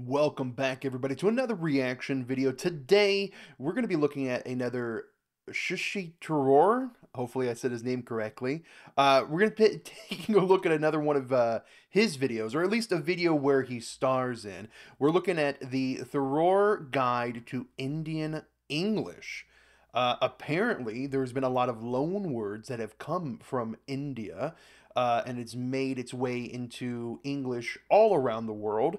Welcome back, everybody, to another reaction video. Today, we're going to be looking at another Tharoor. Hopefully, I said his name correctly. We're going to be taking a look at another one of his videos, or at least a video where he stars in. We're looking at the Tharoor Guide to Indian English. Apparently, there's been a lot of loan words that have come from India, and it's made its way into English all around the world.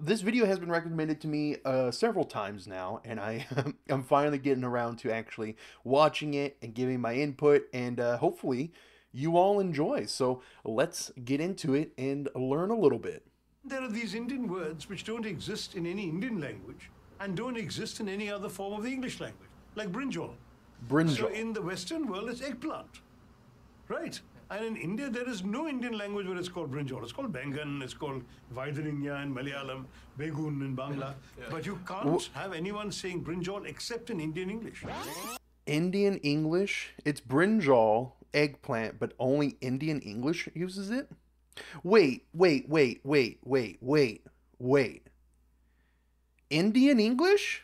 This video has been recommended to me several times now, and I'm finally getting around to actually watching it and giving my input, and hopefully you all enjoy. So let's get into it and learn a little bit. There are these Indian words which don't exist in any Indian language and don't exist in any other form of the English language, like brinjal. Brinjal. So in the Western world, it's eggplant, right? And in India, there is no Indian language where it's called brinjal. It's called Bangan, it's called Vaidarinya in Malayalam, Begun in Bangla. Yeah. But you can't have anyone saying brinjal except in Indian English. Indian English? It's brinjal, eggplant, but only Indian English uses it? Wait. Indian English?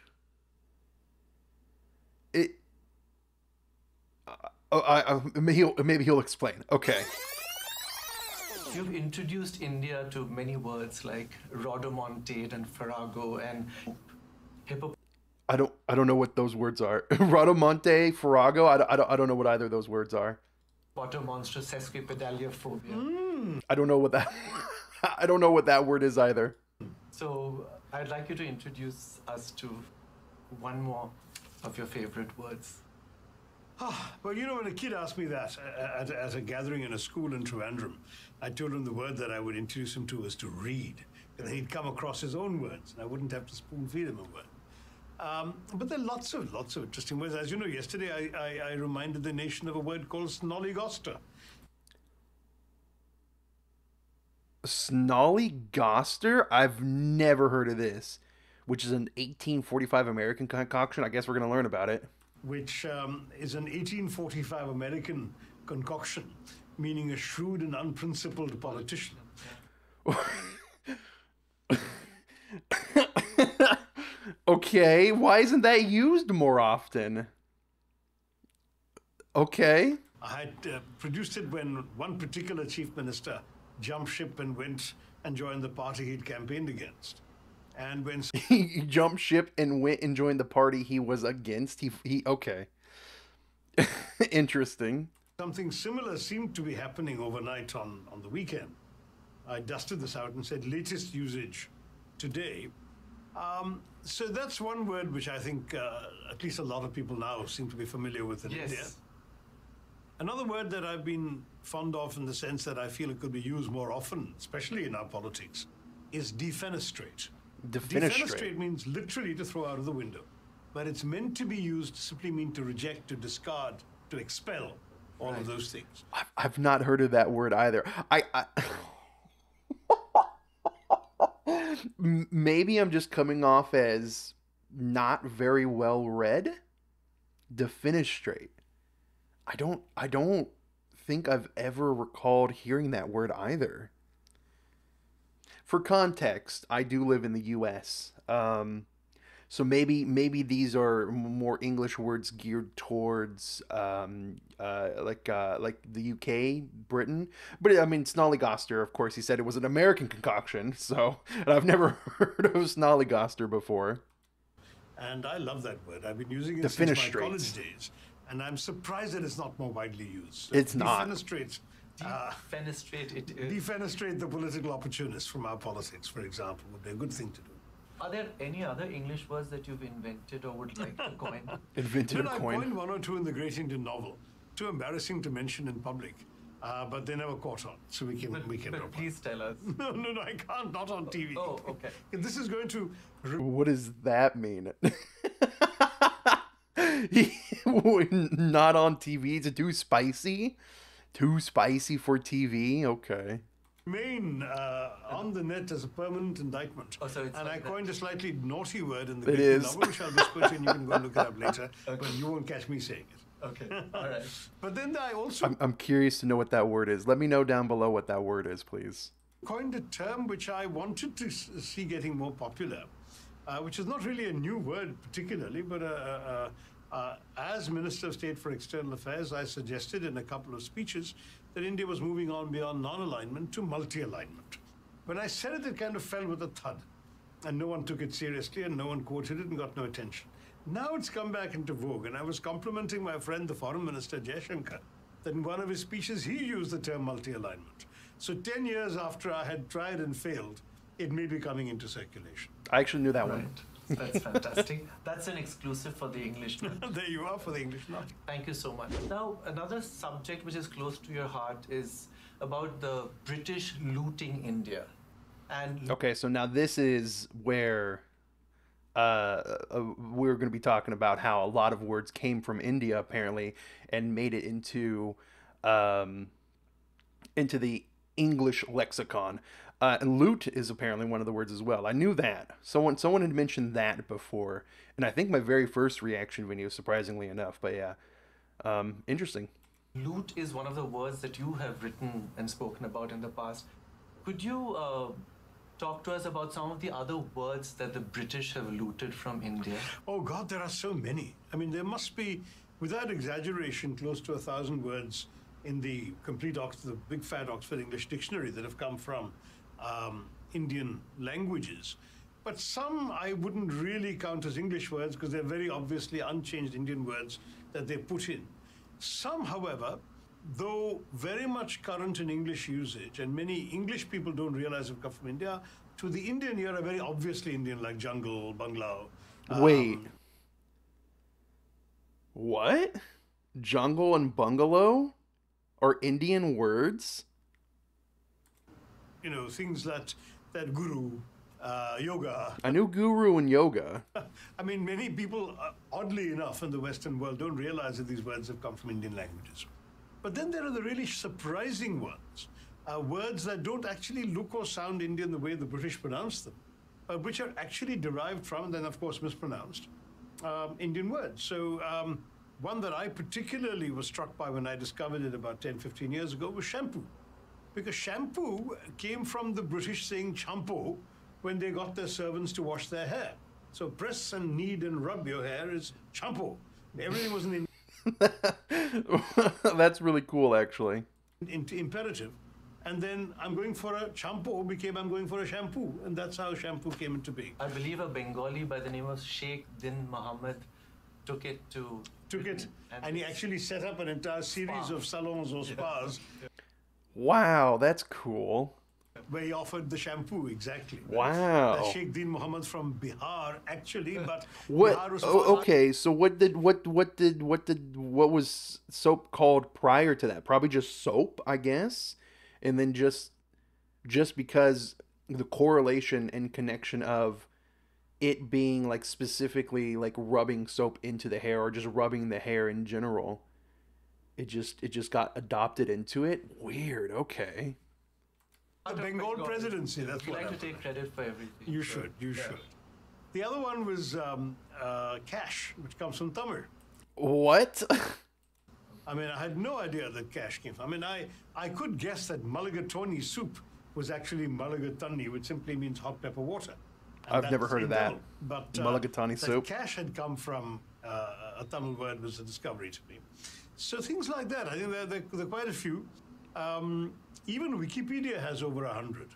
Maybe he'll explain. Okay. You've introduced India to many words like rhodomontade and farrago and hippo. I don't know what those words are. Rhodomonte, farrago. I don't know what either of those words are. Water monster, sesquipedalia phobia. I don't know what that. I don't know what that word is either. So I'd like you to introduce us to one more of your favorite words. Well, you know, when a kid asked me that at a gathering in a school in Trivandrum, I told him the word that I would introduce him to was to read. And then he'd come across his own words, and I wouldn't have to spoon-feed him a word. But there are lots of interesting words. As you know, yesterday I reminded the nation of a word called snollygoster. Snollygoster? I've never heard of this, which is an 1845 American concoction. I guess we're going to learn about it. Which is an 1845 American concoction, meaning a shrewd and unprincipled politician. Okay, why isn't that used more often? Okay. I had produced it when one particular chief minister jumped ship and went and joined the party he'd campaigned against. And when he jumped ship and went and joined the party he was against, he okay. Interesting. Something similar seemed to be happening overnight on the weekend. I dusted this out and said latest usage today. So that's one word which I think at least a lot of people now seem to be familiar with in India. Another word that I've been fond of in the sense that I feel it could be used more often, especially in our politics, is defenestrate. Defenestrate means literally to throw out of the window, but it's meant to be used to simply mean to reject, to discard, to expel, all of those things. I've not heard of that word either. Maybe I'm just coming off as not very well read. Defenestrate. I don't think I've ever recalled hearing that word either. For context, I do live in the U.S., so maybe these are more English words geared towards like the U.K., Britain. But I mean, snollygoster, of course, he said it was an American concoction, so and I've never heard of snollygoster before. And I love that word. I've been using it since my college days, and I'm surprised that it's not more widely used. It's not. Defenestrate. Defenestrate the political opportunists from our politics, for example, would be a good thing to do. Are there any other English words that you've invented or would like to coin? Invented or I coined? coined one or two in the Great Indian Novel. Too embarrassing to mention in public, but they never caught on, so we can But please tell us. No, I can't. Not on TV. Oh, okay. This is going to. What does that mean? Not on TV. It's too spicy. Too spicy for TV? Okay. Remain on the net as a permanent indictment. Oh, so it's and like I coined a slightly naughty word in the It Great is. Novel, which I'll whisper to, and you can go and look it up later, but you won't catch me saying it. Okay, all right. But then I also... I'm curious to know what that word is. Let me know down below what that word is, please. Coined a term which I wanted to see getting more popular, which is not really a new word particularly, but as Minister of State for External Affairs, I suggested in a couple of speeches that India was moving on beyond non-alignment to multi-alignment. When I said it, it kind of fell with a thud, and no one took it seriously, and no one quoted it and got no attention. Now it's come back into vogue, and I was complimenting my friend, the Foreign Minister, Jaishankar, that in one of his speeches, he used the term multi-alignment. So 10 years after I had tried and failed, it may be coming into circulation. I actually knew that one. That's fantastic. That's an exclusive for the English Nut. There you are for the English Nut. Thank you so much. Now, another subject which is close to your heart is about the British looting India. And Okay, so now this is where we're going to be talking about how a lot of words came from India apparently and made it into the English lexicon. And loot is apparently one of the words as well. I knew that. Someone had mentioned that before, and I think my very first reaction video, surprisingly enough. But yeah, interesting. loot is one of the words that you have written and spoken about in the past. Could you talk to us about some of the other words that the British have looted from India? Oh God, there are so many. I mean, there must be, without exaggeration, close to 1,000 words in the complete the big fat Oxford English Dictionary that have come from Indian languages. But some I wouldn't really count as English words because they're very obviously unchanged Indian words that they put in. Some, however, though very much current in English usage, and many English people don't realize have come from India, to the Indian ear are very obviously Indian, like jungle, bungalow. Wait. What? Jungle and bungalow are Indian words? You know, things that guru, yoga. I knew guru and yoga. I mean, many people, oddly enough, in the Western world don't realize that these words have come from Indian languages. But then there are the really surprising ones, words that don't actually look or sound Indian the way the British pronounce them, which are actually derived from, and then of course mispronounced, Indian words. So one that I particularly was struck by when I discovered it about 10, 15 years ago was shampoo. Because shampoo came from the British saying shampoo when they got their servants to wash their hair. So press and knead and rub your hair is shampoo. Everything was an That's really cool, actually. imperative. And then I'm going for a shampoo became I'm going for a shampoo. And that's how shampoo came into being. I believe a Bengali by the name of Sheikh Din Muhammad took it to... And he actually set up an entire series of salons or spas Wow, that's cool. where he offered the shampoo, exactly. Wow. Sheikh Din Muhammad from Bihar, actually, but What? Bihar was Okay, so what was soap called prior to that? Probably just soap, I guess, and then just because the correlation and connection of it being like specifically like rubbing soap into the hair or just rubbing the hair in general, it just got adopted into it. Weird. Okay. the Bengal presidency. That's You what like to happened. take credit for everything. You should. The other one was cash, which comes from Tamil. What? I mean, I had no idea that cash came from. I mean, I could guess that mulligatawny soup was actually mulligatawny, which simply means hot pepper water. And I've that's never heard of that. Tamil. But Mulligatawny that soup. cash had come from a Tamil word was a discovery to me. So things like that. I think there are quite a few. Even Wikipedia has over 100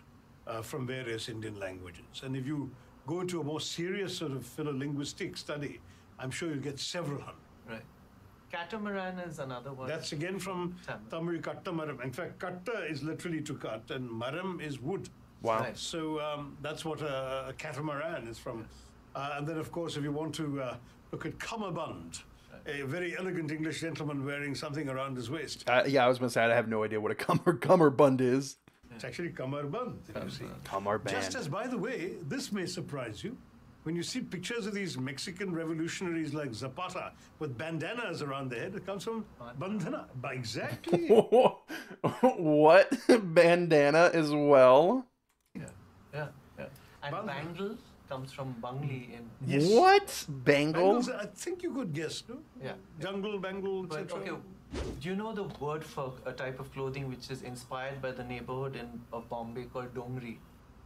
from various Indian languages. And if you go into a more serious sort of philollinguistic study, I'm sure you'll get several hundred. Right. Catamaran is another one. That's again from Tamil katta maram. In fact, katta is literally to cut, and maram is wood. Wow. Nice. So that's what a catamaran is from. And then, of course, if you want to look at cummerbund, a very elegant English gentleman wearing something around his waist. Yeah, I was gonna say I have no idea what a cummerbund is. It's actually cummerbund, you see. Cummerbund. Just as, by the way, this may surprise you. When you see pictures of these Mexican revolutionaries like Zapata with bandanas around their head, it comes from bandana. Exactly. What? Bandana as well? Yeah. And bangle comes from Bangli in... Yes. What? Bangle? Bangles, I think you could guess, no? Yeah. Jungle, bangle, But, etc. okay, Do you know the word for a type of clothing which is inspired by the neighborhood of Bombay called Dongri?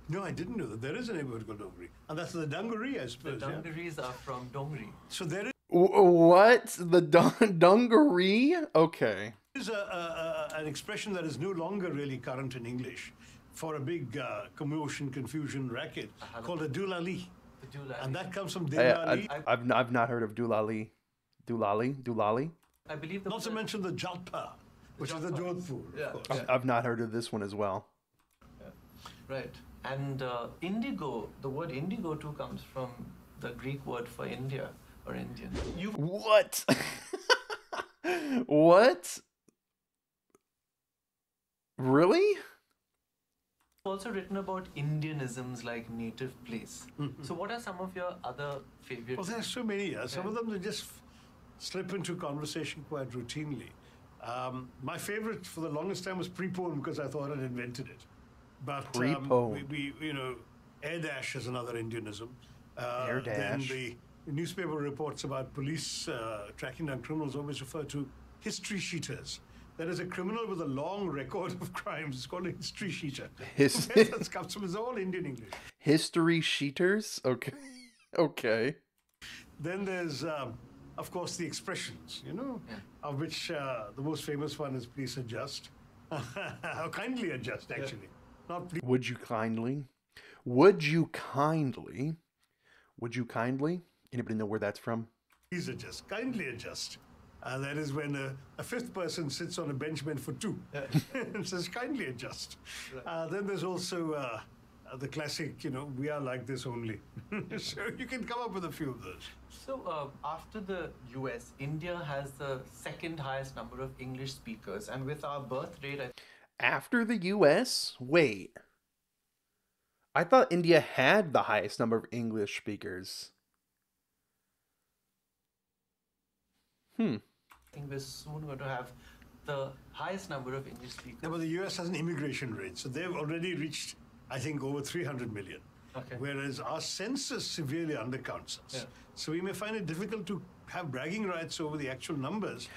No, I didn't know that. There is a neighborhood called Dongri. And that's the dungaree, I The suppose. dungarees are from Dongri. So there What? The dungaree? Okay. is an expression that is no longer really current in English for a big commotion, confusion racket called a Dulali. The Dulali. And that comes from I, Delali. I've not heard of Dulali. Dulali? I believe Not to mention the Jalpa, which is the Jodhpur, of course. I've not heard of this one as well. Right. And indigo, the word indigo too comes from the Greek word for India or Indian. What? What? Really? Also written about Indianisms like native place. So what are some of your other favorite? Well, there are so many. Some of them they just slip into conversation quite routinely. My favorite for the longest time was pre-pone because I thought I'd invented it. But Pre-pone. we air dash is another Indianism. Air Then dash. the newspaper reports about police tracking down criminals always refer to history sheeters. There is a criminal with a long record of crimes. It's called a history sheeter. That comes from, it's all Indian English. History sheeters? Okay. Okay. Then there's, of course, the expressions, of which the most famous one is please adjust. Or kindly adjust, actually. Not please. Would you kindly? Would you kindly? Would you kindly? Anybody know where that's from? Please adjust, kindly adjust. That is when a fifth person sits on a bench meant for two and says, kindly adjust. Then there's also the classic, we are like this only. So you can come up with a few of those. So after the US, India has the second highest number of English speakers, and with our birth rate, After the US? Wait. I thought India had the highest number of English speakers. I think we're soon going to have the highest number of English speakers. Yeah, but the US has an immigration rate, so they've already reached, I think, over 300 million. Okay. Whereas our census severely undercounts us. Yeah. So we may find it difficult to have bragging rights over the actual numbers.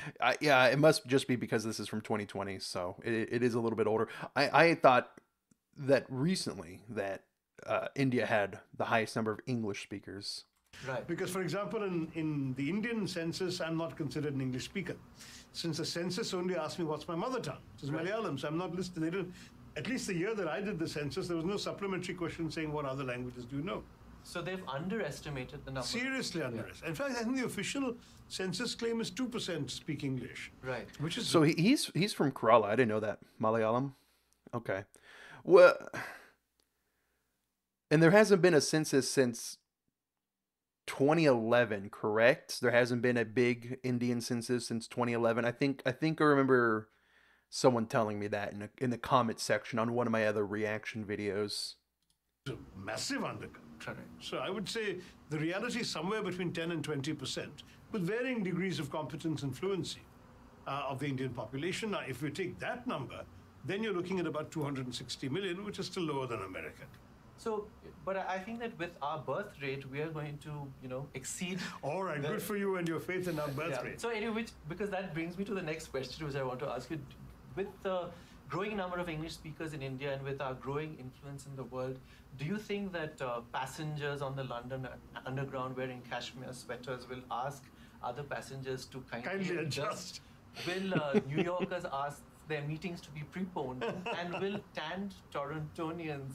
Yeah, it must just be because this is from 2020, so it is a little bit older. I thought that recently that India had the highest number of English speakers. Right. Because, for example, in the Indian census, I'm not considered an English speaker. Since the census only asked me what's my mother tongue, which is Malayalam, so I'm not listed. They didn't, at least the year that I did the census, there was no supplementary question saying what other languages do you know. So they've underestimated the number. Seriously underestimated. In fact, I think the official census claim is 2% speak English. Right. Which is So he's from Kerala. I didn't know that. Malayalam. Okay. Well, and there hasn't been a census since 2011, correct? There hasn't been a big Indian census since 2011. I think I remember someone telling me that in the comment section on one of my other reaction videos. a massive undercount. Correct. So I would say the reality is somewhere between 10 and 20%, with varying degrees of competence and fluency of the Indian population. Now, if we take that number, then you're looking at about 260 million, which is still lower than America. So, but I think that with our birth rate, we are going to, exceed. All right, good for you and your faith in our birth rate. So anyway, because that brings me to the next question, which I want to ask you. With the growing number of English speakers in India and with our growing influence in the world, do you think that passengers on the London Underground wearing cashmere sweaters will ask other passengers to kindly adjust? Will New Yorkers ask their meetings to be preponed? And will tanned Torontonians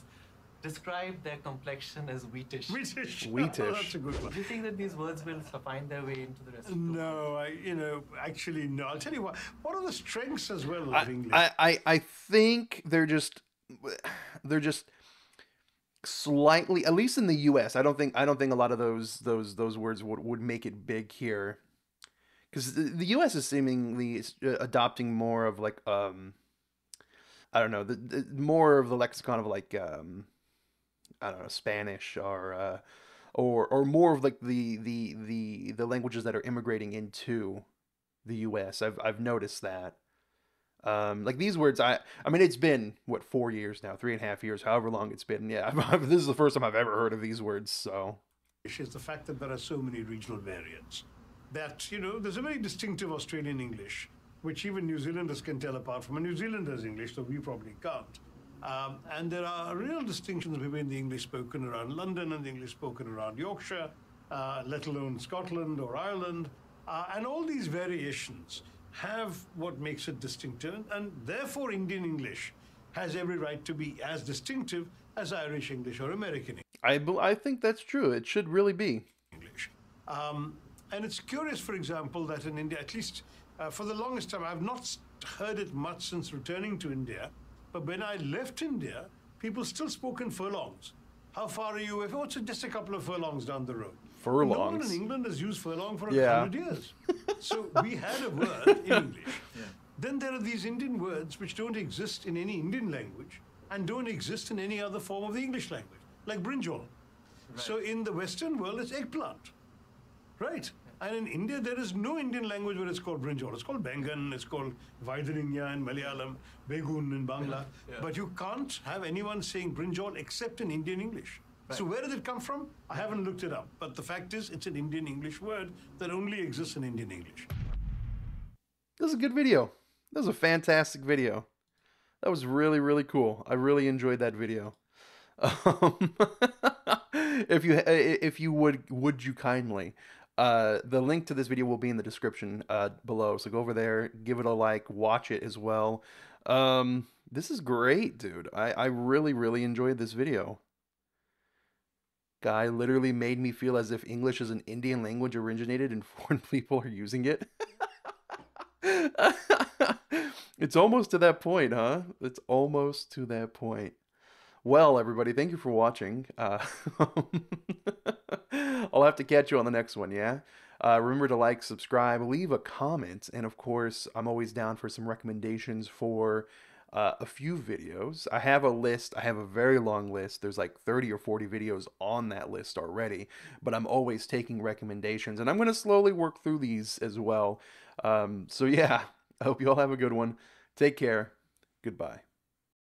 describe their complexion as wheatish? Wheatish. Wheatish. Oh, that's a good one. Do you think that these words will find their way into the rest of the world? No, actually, no. I'll tell you what. What are the strengths as well of English? I think they're just slightly, at least in the U.S. I don't think a lot of those words would make it big here, because the U.S. is seemingly adopting more of like I don't know, more of the lexicon of like I don't know, Spanish or more of like the languages that are immigrating into the U.S. I've noticed that. Like these words, I mean, it's been what, 4 years now, 3.5 years, however long it's been. Yeah, this is the first time I've ever heard of these words. So, is the fact that there are so many regional variants. That there's a very distinctive Australian English, which even New Zealanders can tell apart from a New Zealander's English, though we probably can't. And there are real distinctions between the English spoken around London and the English spoken around Yorkshire, let alone Scotland or Ireland. And all these variations have what makes it distinctive, and therefore Indian English has every right to be as distinctive as Irish English or American I think that's true. It should really be. English. And it's curious, for example, that in India, at least for the longest time, I've not heard it much since returning to India, but when I left India, people still spoke in furlongs. How far are you away? Oh, it's just a couple of furlongs down the road. Furlongs. No one in England has used furlong for 100 years. So we had a word in English. Yeah. Then there are these Indian words which don't exist in any Indian language and don't exist in any other form of the English language, like brinjal. Right. So in the Western world, it's eggplant, right? And in India, there is no Indian language where it's called brinjal. It's called bengan, it's called vaidarinya in Malayalam, begun in Bangla. Yeah. But you can't have anyone saying brinjal except in Indian English. Right. So where did it come from? I haven't looked it up. But the fact is, it's an Indian English word that only exists in Indian English. This is a good video. That was a fantastic video. That was really, really cool. I really enjoyed that video. If you would you kindly, the link to this video will be in the description below. So go over there, give it a like, watch it as well. This is great, dude. I really, really enjoyed this video. Guy literally made me feel as if English is an Indian language originated and foreign people are using it. It's almost to that point, huh? It's almost to that point. Well, everybody, thank you for watching. I'll have to catch you on the next one, yeah? Remember to like, subscribe, leave a comment, and of course, I'm always down for some recommendations for a few videos. I have a list. I have a very long list. There's like 30 or 40 videos on that list already, but I'm always taking recommendations, and I'm going to slowly work through these as well. So yeah, I hope you all have a good one. Take care. Goodbye.